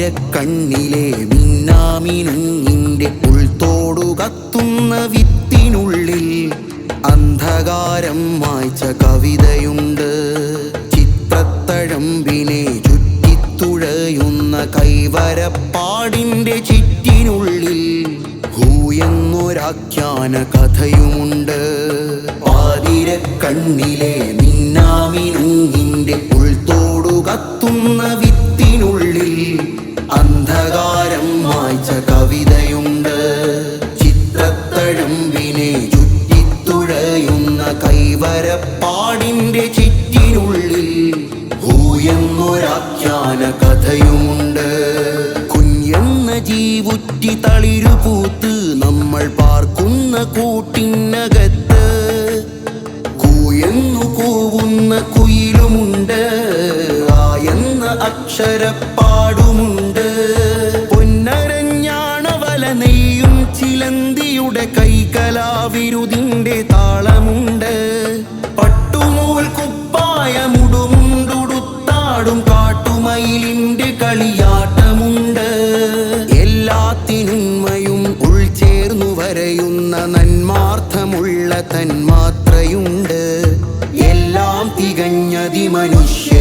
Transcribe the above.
പാതിരക്കണ്ണിലെ മിന്നാമിനുങ്ങിന്റെ ഉൾത്തോടു കത്തുന്ന വിത്തിനുള്ളിൽ അന്ധകാരം മായ്ച്ച കവിതയുണ്ട്. ചിത്രത്തഴമ്പിനെ ചുറ്റിത്തുഴയുന്ന കൈവരപ്പാടിന്റെ ചിറ്റിനുള്ളിൽ ഹൂയെന്നൊരാഖ്യാന കഥയുമുണ്ട്. പാതിരക്കണ്ണിലെ മിന്നാമിനുങ്ങിന്റെ ഉൾത്തോടു കത്തുന്ന വിത്തിനുള്ളിൽ അന്ധകാരം മായ്ച്ച കവിതയുണ്ട്. ചിത്രത്തഴമ്പിനെ ചുറ്റിത്തുഴയുന്ന കൈവരപ്പാടിന്റെ ചിറ്റിനുള്ളിൽ ഹൂയെന്നൊരാഖ്യാന കഥയുമുണ്ട്. കുഞ്ഞെന്ന ജീവുറ്റി തളിരുപൂത്ത് നമ്മൾ പാർക്കുന്ന കൂട്ടിനകത്ത് കൂയെന്നു കൂവുന്ന കുയിലുമുണ്ട്. ആയെന്ന അക്ഷരപ്പാടുമുണ്ട്. പൊന്നരഞ്ഞാണവല നെയ്യും ചിലന്തിയുടെ കൈകലാവിരുതിന്റെ താളമുണ്ട്. പട്ടുനൂൽ കുപ്പായമുടുമുണ്ടുടുത്താടും കാട്ടുമയിലിന്റെ കളിയാട്ടമുണ്ട്. എല്ലാത്തിനുന്മയും ഉൾച്ചേർന്നു വരയുന്ന നന്മാർത്ഥമുള്ള തന്മാത്രയുണ്ട്. എല്ലാം തികഞ്ഞതി മനുഷ്യ